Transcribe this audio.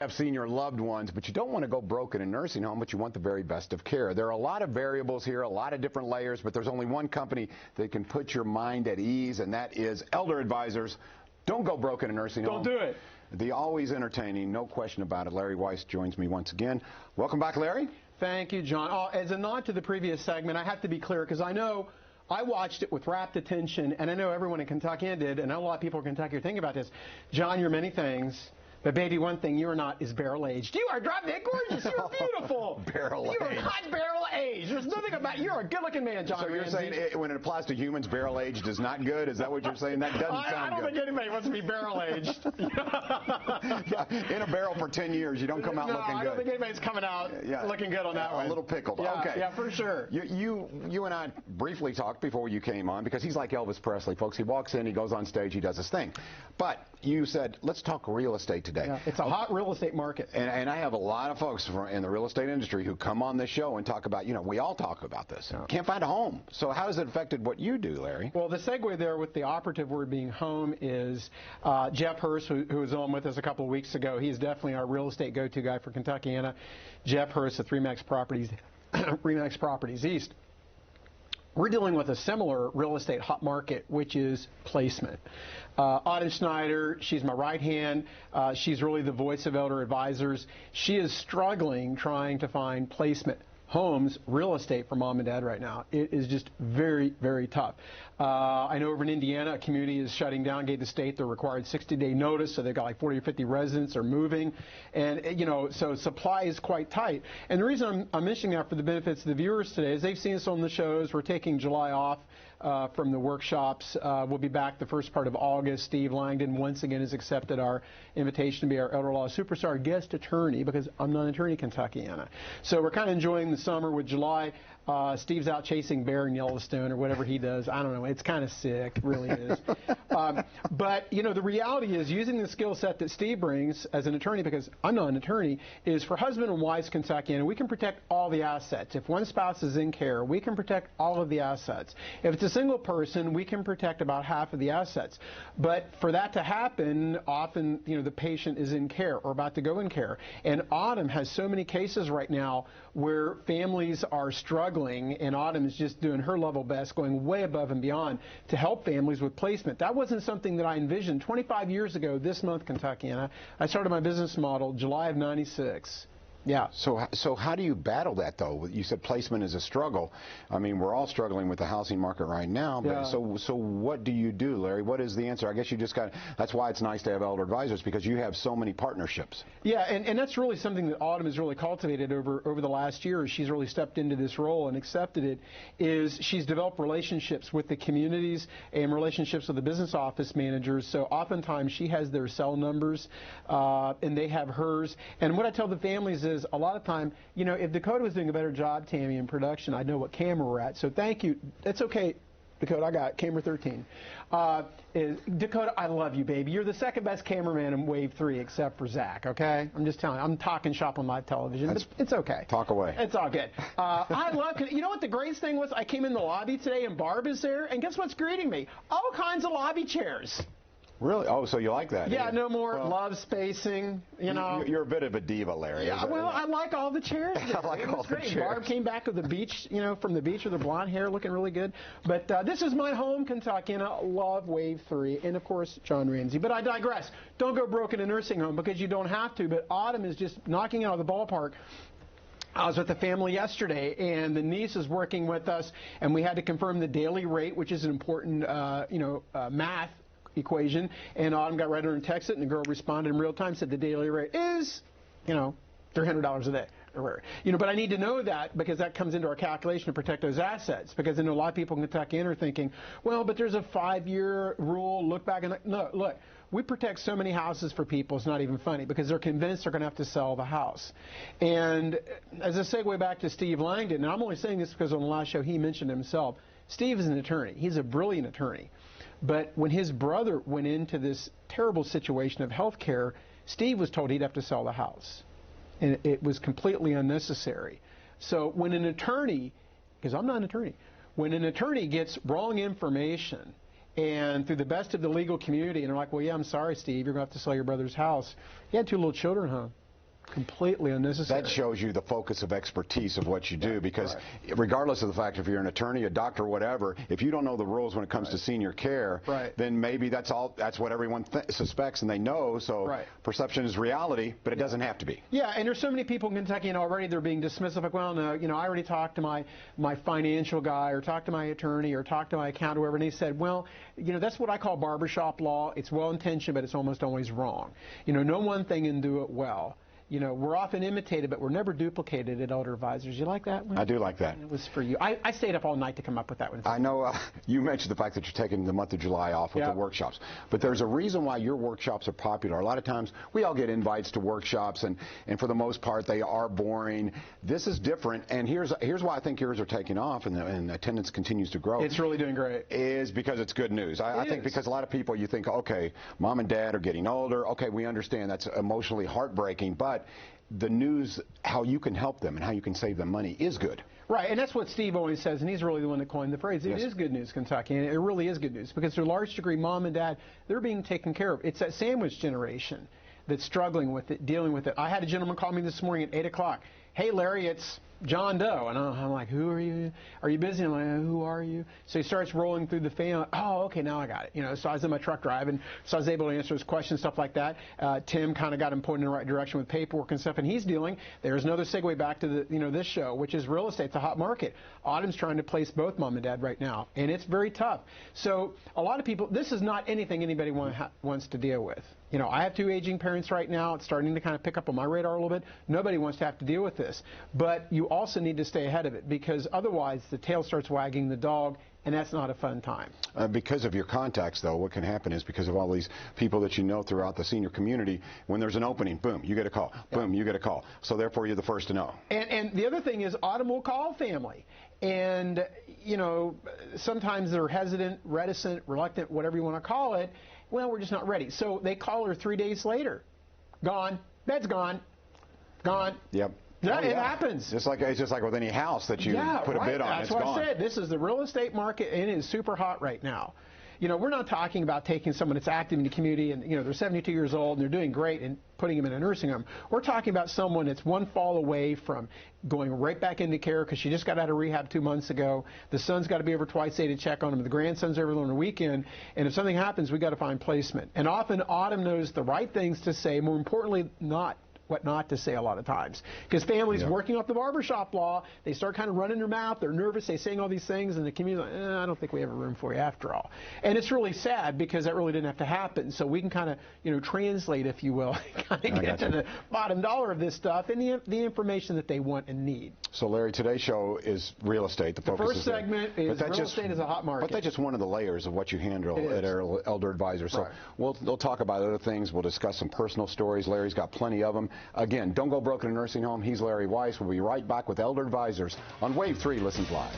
Have seen your loved ones, but you don't want to go broke in a nursing home, but you want the very best of care. There are a lot of variables here, a lot of different layers, but there's only one company that can put your mind at ease, and that is Elder Advisors. Don't go broke in a nursing home. Don't do it. The always entertaining, no question about it. Larry Weiss joins me once again. Welcome back, Larry. Thank you, John. Oh, as a nod to the previous segment, I have to be clear because I know I watched it with rapt attention, and I know everyone in Kentucky did, and I know a lot of people in Kentucky are thinking about this. John, you're many things. But baby, one thing you're not is barrel-aged. You are drop dead gorgeous. You're beautiful. Barrel-aged. You're not barrel-aged. There's nothing about you. You're a good-looking man, John. So you're Ramsey. saying when it applies to humans, barrel-aged is not good? Is that what you're saying? That doesn't sound good. I don't think anybody wants to be barrel-aged. Yeah, in a barrel for 10 years, you don't come out looking good. I don't think anybody's coming out looking good on that one. A little pickled. Yeah, okay. Yeah, for sure. You and I briefly talked before you came on because he's like Elvis Presley, folks. He walks in, he goes on stage, he does his thing. But you said, let's talk real estate today. Yeah, it's a hot real estate market. And I have a lot of folks in the real estate industry who come on this show and talk about, we all talk about this. Yeah. Can't find a home. So how has it affected what you do, Larry? Well, the segue there with the operative word being home is Jeff Hurst, who was on with us a couple of weeks ago. He's definitely our real estate go-to guy for Kentuckiana. Jeff Hurst at Remax Properties, Remax Properties East. We're dealing with a similar real estate hot market, which is placement. Autumn Schneider, she's my right hand. She's really the voice of Elder Advisors. She is struggling trying to find placement homes, real estate for mom and dad right now. It is just very, very tough. I know over in Indiana, a community is shutting down, gave the state the required 60-day notice, so they've got like 40 or 50 residents are moving. And, so supply is quite tight. And the reason I'm mentioning that for the benefits of the viewers today is they've seen us on the shows. We're taking July off from the workshops. We'll be back the first part of August. Steve Langdon once again has accepted our invitation to be our elder law superstar guest attorney because I'm not an attorney Kentuckiana. So we're kind of enjoying the summer with July. Steve's out chasing bear in Yellowstone or whatever he does. I don't know. It's kind of sick. It really is. But, the reality is using the skill set that Steve brings as an attorney, because I'm not an attorney, is for husband and wives Kentuckiana, we can protect all the assets. If one spouse is in care, we can protect all of the assets. If it's a single person, we can protect about half of the assets. But for that to happen, often, the patient is in care or about to go in care. And Autumn has so many cases right now where families are struggling, and Autumn is just doing her level best, going way above and beyond to help families with placement. That wasn't something that I envisioned 25 years ago this month, Kentuckiana. I started my business model July of '96. Yeah. So how do you battle that, though? You said placement is a struggle. I mean, we're all struggling with the housing market right now. But so what do you do, Larry? What is the answer? I guess you just got. That's why it's nice to have Elder Advisors, because you have so many partnerships. Yeah, and that's really something that Autumn has really cultivated over the last year. She's really stepped into this role and accepted it. Is she's developed relationships with the communities and relationships with the business office managers. So oftentimes she has their cell numbers, and they have hers. And what I tell the families is a lot of time, if Dakota was doing a better job, Tammy, in production, I'd know what camera we're at. So thank you. That's okay, Dakota. I got camera 13. Dakota, I love you, baby. You're the second best cameraman in Wave 3 except for Zach, okay? I'm just telling you. I'm talking shop on live television, but it's okay. Talk away. It's all good. I love, you know what the greatest thing was? I came in the lobby today and Barb is there, and guess what's greeting me? All kinds of lobby chairs. Really? Oh, so you like that? Yeah, no more love spacing, You're a bit of a diva, Larry. Yeah, well, I like all the chairs. I like all the chairs. Barb came back with the beach, from the beach with her blonde hair looking really good. But this is my home, Kentucky, and I love Wave 3. And, of course, John Ramsey. But I digress. Don't go broke in a nursing home because you don't have to. But Autumn is just knocking out of the ballpark. I was with the family yesterday, and the niece is working with us, and we had to confirm the daily rate, which is an important, math equation, and Autumn got right on and texted it, and the girl responded in real time, said the daily rate is, $300 a day. But I need to know that because that comes into our calculation to protect those assets. Because I know a lot of people in Kentucky are thinking, well, but there's a 5-year rule. Look back and no, look. We protect so many houses for people, it's not even funny, because they're convinced they're going to have to sell the house. And as a segue back to Steve Langdon, and I'm only saying this because on the last show he mentioned himself, Steve is an attorney. He's a brilliant attorney. But when his brother went into this terrible situation of health care, Steve was told he'd have to sell the house. And it was completely unnecessary. So when an attorney, because I'm not an attorney, when an attorney gets wrong information and through the best of the legal community, and they're like, well, yeah, I'm sorry, Steve, you're going to have to sell your brother's house. He had 2 little children, huh? Completely unnecessary. That shows you the focus of expertise of what you do, because regardless of the fact if you're an attorney, a doctor, whatever, if you don't know the rules when it comes to senior care, then maybe that's what everyone suspects and they know, so perception is reality, but it doesn't have to be. Yeah, and there's so many people in Kentucky, and already they're being dismissive, like, well, no, I already talked to my financial guy, or talked to my attorney, or talked to my accountant, or whatever, and he said, well, that's what I call barbershop law. It's well-intentioned, but it's almost always wrong. Know one thing and do it well. We're often imitated, but we're never duplicated at Elder Advisors. You like that one? I do like that. It was for you. I stayed up all night to come up with that one. I know you mentioned the fact that you're taking the month of July off with the workshops, but there's a reason why your workshops are popular. A lot of times we all get invites to workshops, and for the most part they are boring. This is different, and here's why I think yours are taking off and attendance continues to grow. It's really doing great. Is because it's good news. I think because a lot of people, you think, okay, mom and dad are getting older. Okay, we understand that's emotionally heartbreaking, but the news, how you can help them and how you can save them money is good. Right, and that's what Steve always says, and he's really the one that coined the phrase. It is good news, Kentucky, and it really is good news, because to a large degree, mom and dad, they're being taken care of. It's that sandwich generation that's struggling with it, dealing with it. I had a gentleman call me this morning at 8 o'clock. Hey, Larry, it's John Doe. And I'm like, who are you? Are you busy? I'm like, who are you? So he starts rolling through the fan. Oh, okay, now I got it. So I was in my truck driving, so I was able to answer his questions, stuff like that. Tim kind of got him pointed in the right direction with paperwork and stuff, and he's dealing. There's another segue back to the this show, which is real estate. It's a hot market. Autumn's trying to place both mom and dad right now, and it's very tough. So a lot of people, this is not anything anybody wants to deal with. I have 2 aging parents right now. It's starting to kind of pick up on my radar a little bit. Nobody wants to have to deal with this. But you also need to stay ahead of it, because otherwise the tail starts wagging the dog, and that's not a fun time. Because of your contacts, though, what can happen is because of all these people that you know throughout the senior community, when there's an opening, boom, you get a call. Boom, you get a call. So therefore, you're the first to know. And the other thing is Autumn will call family. And, sometimes they're hesitant, reticent, reluctant, whatever you want to call it. Well, we're just not ready. So they call her 3 days later. Gone. Bed's gone. Gone. Yep. It happens. It's just like with any house that you put a bid on. That's what I said. This is the real estate market, and it is super hot right now. We're not talking about taking someone that's active in the community and, they're 72 years old and they're doing great and putting them in a nursing home. We're talking about someone that's one fall away from going right back into care because she just got out of rehab 2 months ago. The son's got to be over twice a day to check on him. The grandson's over on the weekend. And if something happens, we got to find placement. And often Autumn knows the right things to say, more importantly, what not to say a lot of times. Because families working off the barbershop law, they start kind of running their mouth, they're nervous, they're saying all these things, and the community's like, I don't think we have a room for you after all. And it's really sad because that really didn't have to happen. So we can kind of, translate, if you will, kind of get to the bottom dollar of this stuff and the information that they want and need. So Larry, today's show is real estate. The first segment is real estate is a hot market. But that's just one of the layers of what you handle at Elder Advisors. So we'll talk about other things. We'll discuss some personal stories. Larry's got plenty of them. Again, don't go broke in a nursing home. He's Larry Weiss. We'll be right back with Elder Advisors on Wave 3 Listens Live.